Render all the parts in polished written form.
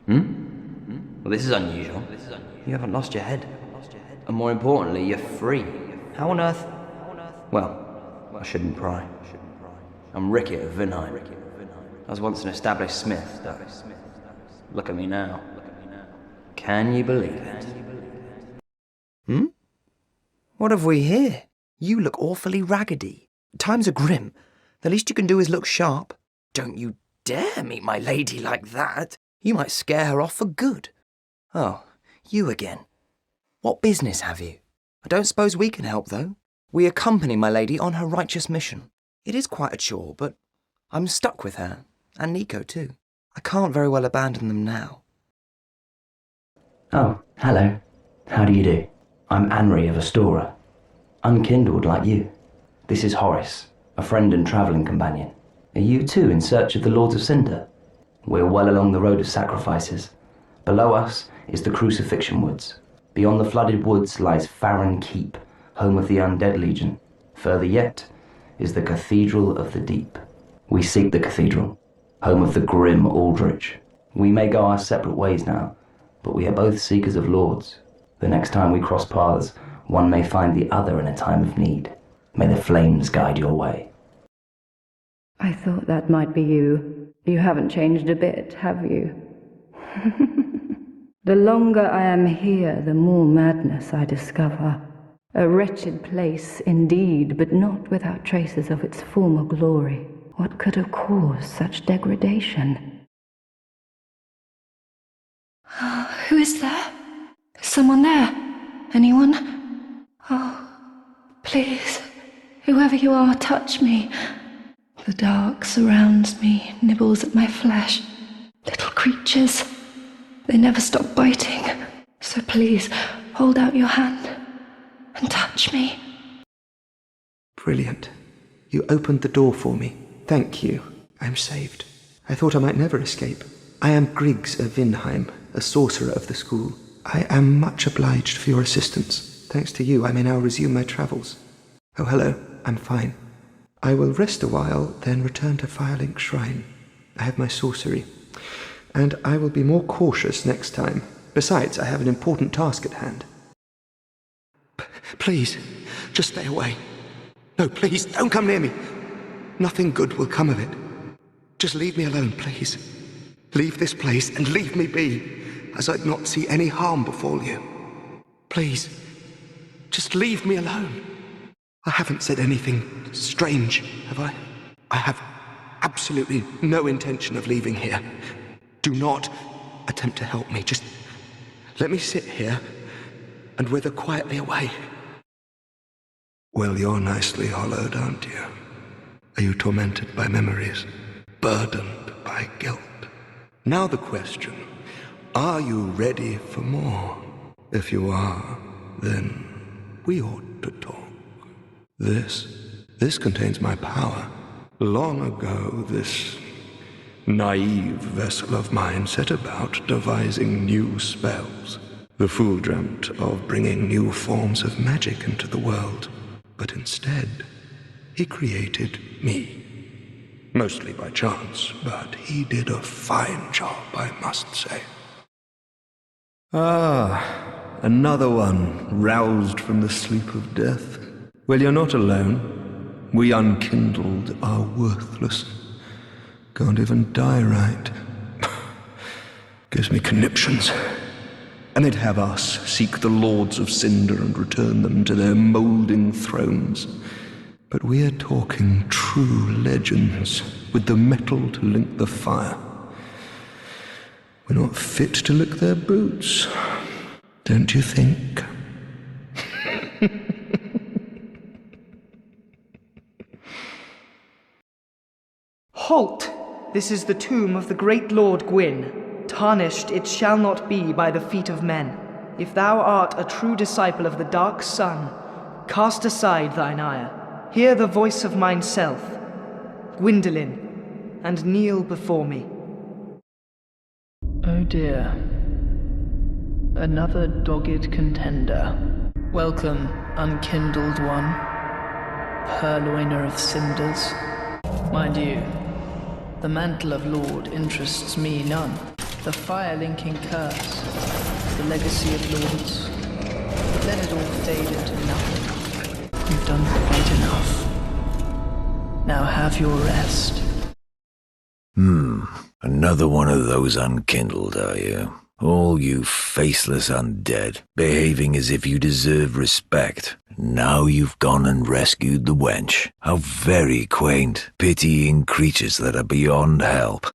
Well, this is unusual. You haven't lost your head. And more importantly, you're free. How on earth? Well, I shouldn't pry. I'm Rickett of Vinheim. I was once an established smith, though. Look at me now. Can you believe it? What have we here? You look awfully raggedy. Times are grim. The least you can do is look sharp. Don't you dare meet my lady like that. You might scare her off for good. Oh, you again. What business have you? I don't suppose we can help, though. We accompany my lady on her righteous mission. It is quite a chore, but I'm stuck with her, and Nico too. I can't very well abandon them now. Oh, hello. How do you do? I'm Anri of Astora. Unkindled like you. This is Horace, a friend and travelling companion. Are you too in search of the Lords of Cinder? We're well along the road of sacrifices. Below us is the Crucifixion Woods. Beyond the flooded woods lies Farron Keep, home of the Undead Legion. Further yet is the Cathedral of the Deep. We seek the cathedral, home of the grim Aldrich. We may go our separate ways now, but we are both seekers of lords. The next time we cross paths, one may find the other in a time of need. May the flames guide your way. I thought that might be you. You haven't changed a bit, have you? The longer I am here, the more madness I discover. A wretched place indeed, but not without traces of its former glory. What could have caused such degradation? Who is there? Is someone there? Anyone? Oh, please, whoever you are, touch me. The dark surrounds me, nibbles at my flesh. Little creatures. They never stop biting. So please, hold out your hand and touch me. Brilliant. You opened the door for me. Thank you. I'm saved. I thought I might never escape. I am Griggs of Vinheim, a sorcerer of the school. I am much obliged for your assistance. Thanks to you, I may now resume my travels. Oh, hello. I'm fine. I will rest a while, then return to Firelink Shrine. I have my sorcery, and I will be more cautious next time. Besides, I have an important task at hand. Please, just stay away. No, please, don't come near me. Nothing good will come of it. Just leave me alone, please. Leave this place and leave me be, as I'd not see any harm befall you. Please, just leave me alone. I haven't said anything strange, have I? I have absolutely no intention of leaving here. Do not attempt to help me. Just let me sit here and wither quietly away. Well, you're nicely hollowed, aren't you? Are you tormented by memories? Burdened by guilt? Now the question, are you ready for more? If you are, then we ought to talk. This contains my power. Long ago, this naive vessel of mine set about devising new spells. The fool dreamt of bringing new forms of magic into the world, but instead, he created me. Mostly by chance, but he did a fine job, I must say. Ah, another one roused from the sleep of death. Well, you're not alone. We unkindled are worthless. Can't even die right. Gives me conniptions. And they'd have us seek the Lords of Cinder and return them to their moulding thrones. But we're talking true legends, with the metal to link the fire. We're not fit to lick their boots, don't you think? Halt! This is the tomb of the great Lord Gwyn. Tarnished it shall not be by the feet of men. If thou art a true disciple of the Dark Sun, cast aside thine ire. Hear the voice of mine self, Gwyndolin, and kneel before me. Oh dear. Another dogged contender. Welcome, unkindled one, purloiner of cinders. Mind you, the mantle of Lord interests me none. The fire-linking curse, the legacy of lords. Let it all fade into nothing. You've done quite enough. Now have your rest. Another one of those unkindled, are you? All you faceless undead, behaving as if you deserve respect. Now you've gone and rescued the wench. How very quaint, pitying creatures that are beyond help.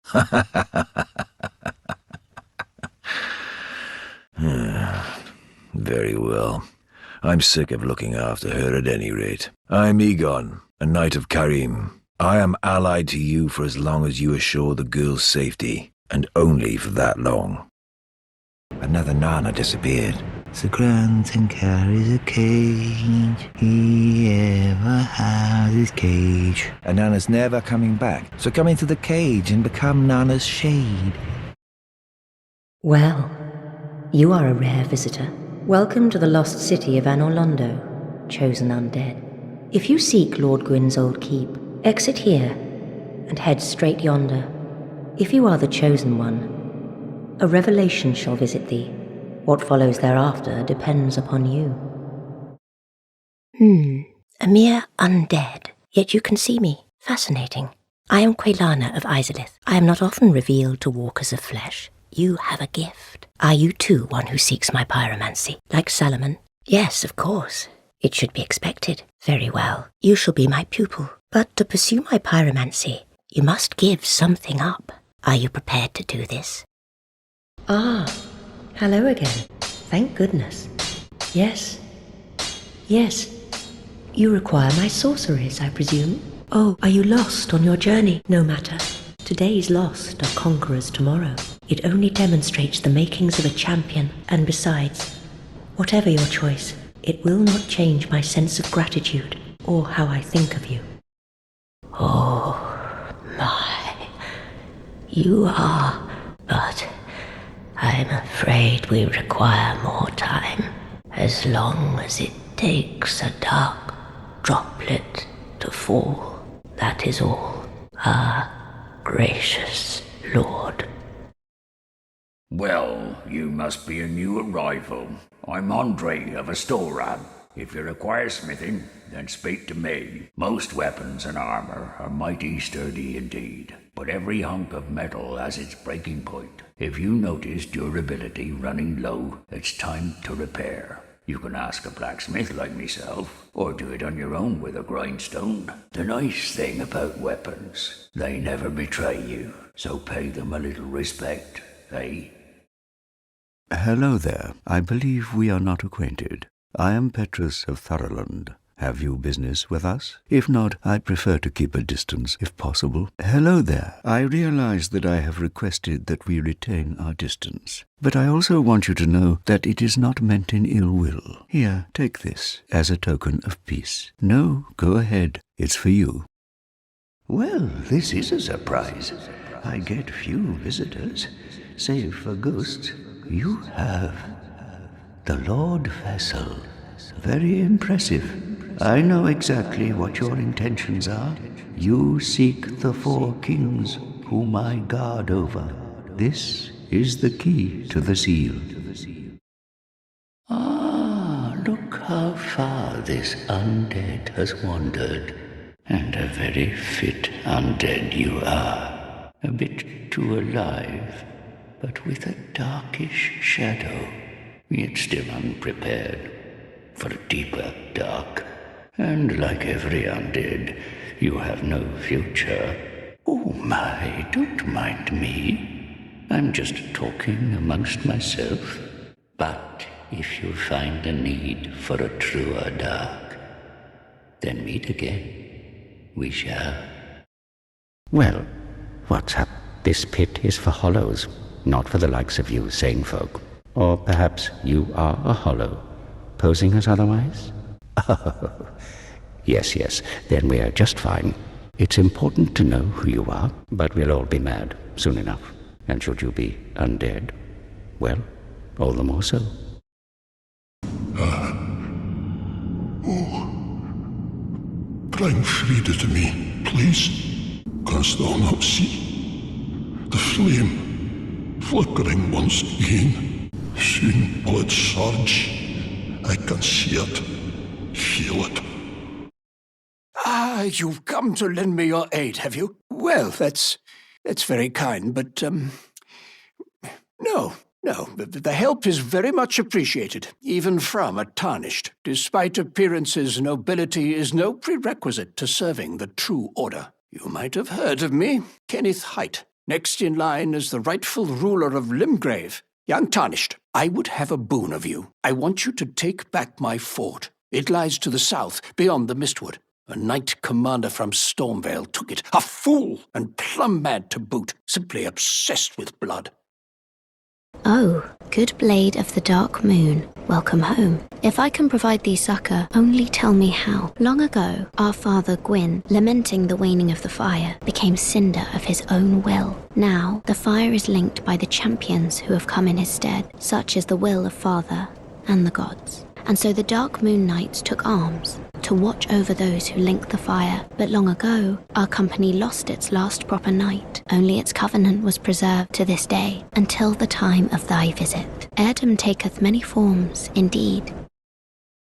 Very well. I'm sick of looking after her at any rate. I'm Egon, a knight of Karim. I am allied to you for as long as you assure the girl's safety, and only for that long. Another Nana disappeared. Sir Granton carries a cage. He ever has his cage. And Nana's never coming back. So come into the cage and become Nana's shade. Well, you are a rare visitor. Welcome to the lost city of Anorlondo, chosen undead. If you seek Lord Gwyn's old keep, exit here and head straight yonder. If you are the chosen one, a revelation shall visit thee. What follows thereafter depends upon you. A mere undead, yet you can see me. Fascinating. I am Quelana of Izalith. I am not often revealed to walkers of flesh. You have a gift. Are you too one who seeks my pyromancy, like Salomon? Yes, of course. It should be expected. Very well. You shall be my pupil. But to pursue my pyromancy, you must give something up. Are you prepared to do this? Ah, hello again. Thank goodness. Yes. Yes. You require my sorceries, I presume? Oh, are you lost on your journey? No matter. Today's lost are conquerors tomorrow. It only demonstrates the makings of a champion. And besides, whatever your choice, it will not change my sense of gratitude or how I think of you. Oh, my. You are, but I'm afraid we require more time. As long as it takes a dark droplet to fall, that is all. Our gracious Lord. Well, you must be a new arrival. I'm Andre of Astora. If you require smithing, then speak to me. Most weapons and armor are mighty sturdy indeed, but every hunk of metal has its breaking point. If you notice durability running low, it's time to repair. You can ask a blacksmith like myself, or do it on your own with a grindstone. The nice thing about weapons, they never betray you, so pay them a little respect, eh? Hello there. I believe we are not acquainted. I am Petrus of Thoroland. Have you business with us? If not, I prefer to keep a distance if possible. Hello there. I realize that I have requested that we retain our distance. But I also want you to know that it is not meant in ill will. Here, take this as a token of peace. No, go ahead. It's for you. Well, this is a surprise. I get few visitors, save for ghosts. You have the Lord Vessel. Very impressive. I know exactly what your intentions are. You seek the four kings whom I guard over. This is the key to the seal. Ah, look how far this undead has wandered. And a very fit undead you are. A bit too alive, but with a darkish shadow, yet still unprepared for a deeper dark. And like every undead, you have no future. Oh my, don't mind me. I'm just talking amongst myself. But if you find a need for a truer dark, then meet again. We shall. Well, what's up? This pit is for hollows, not for the likes of you sane folk. Or perhaps you are a hollow, posing as otherwise? Oh, yes, then we are just fine. It's important to know who you are, but we'll all be mad soon enough. And should you be undead, well, all the more so. Bring Frida to me, please. Canst thou not see? The flame flickering once again. Seeing blood surge. I can see it, feel it. Ah, you've come to lend me your aid, have you? Well, that's very kind, but, No, the help is very much appreciated, even from a tarnished. Despite appearances, nobility is no prerequisite to serving the true order. You might have heard of me, Kenneth Height. Next in line is the rightful ruler of Limgrave. Young Tarnished, I would have a boon of you. I want you to take back my fort. It lies to the south, beyond the Mistwood. A knight commander from Stormvale took it. A fool, and plumb mad to boot. Simply obsessed with blood. Oh, good blade of the dark moon, welcome home. If I can provide thee succor, only tell me how. Long ago, our father Gwyn, lamenting the waning of the fire, became cinder of his own will. Now, the fire is linked by the champions who have come in his stead, such is the will of father and the gods. And so the Dark Moon Knights took arms to watch over those who linked the fire. But long ago, our company lost its last proper knight. Only its covenant was preserved to this day, until the time of thy visit. Heirdom taketh many forms, indeed.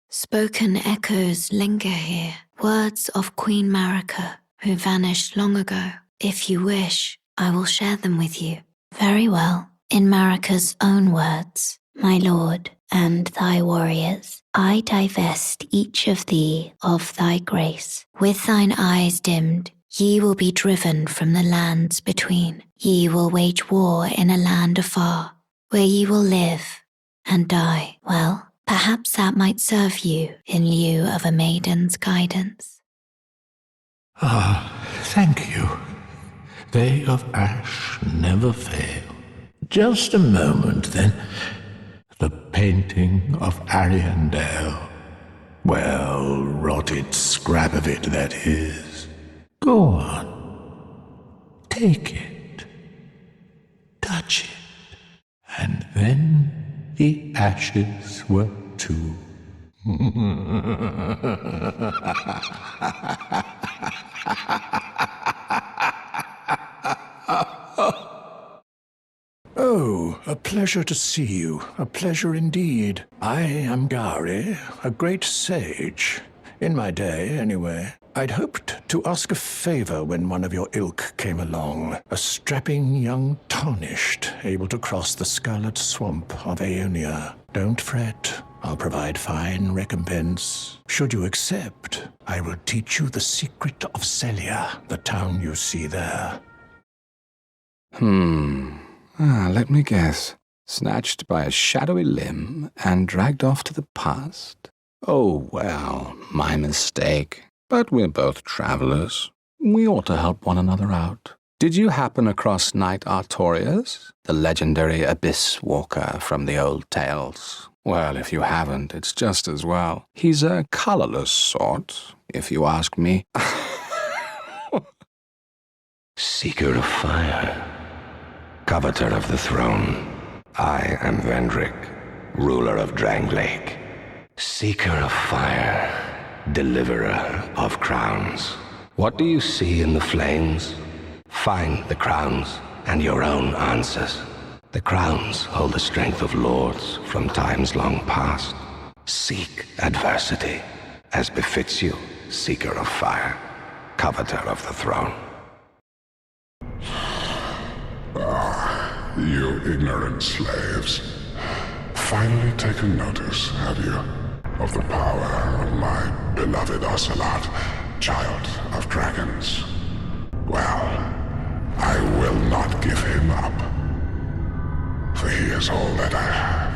Spoken echoes linger here, words of Queen Marika, who vanished long ago. If you wish, I will share them with you. Very well. In Marika's own words, my lord, and thy warriors, I divest each of thee of thy grace. With thine eyes dimmed, ye will be driven from the lands between. Ye will wage war in a land afar, where ye will live and die. Well, perhaps that might serve you in lieu of a maiden's guidance. Ah, thank you. They of ash never fail. Just a moment, then. The painting of Ariandel. Well, rotted scrap of it, that is. Go on. Take it. Touch it. And then the ashes were too. Oh, a pleasure to see you. A pleasure indeed. I am Gari, a great sage. In my day, anyway. I'd hoped to ask a favor when one of your ilk came along. A strapping young Tarnished, able to cross the scarlet swamp of Aeonia. Don't fret. I'll provide fine recompense. Should you accept, I will teach you the secret of Celia, the town you see there. Let me guess. Snatched by a shadowy limb and dragged off to the past? Oh, well, my mistake. But we're both travelers. We ought to help one another out. Did you happen across Knight Artorias, the legendary abyss walker from the old tales? Well, if you haven't, it's just as well. He's a colorless sort, if you ask me. Seeker of fire. Coveter of the throne, I am Vendrick, ruler of Dranglake, seeker of fire, deliverer of crowns. What do you see in the flames? Find the crowns and your own answers. The crowns hold the strength of lords from times long past. Seek adversity, as befits you, seeker of fire, coveter of the throne. Ah, you ignorant slaves. Finally taken notice, have you, of the power of my beloved Ocelot, child of dragons? Well, I will not give him up, for he is all that I have.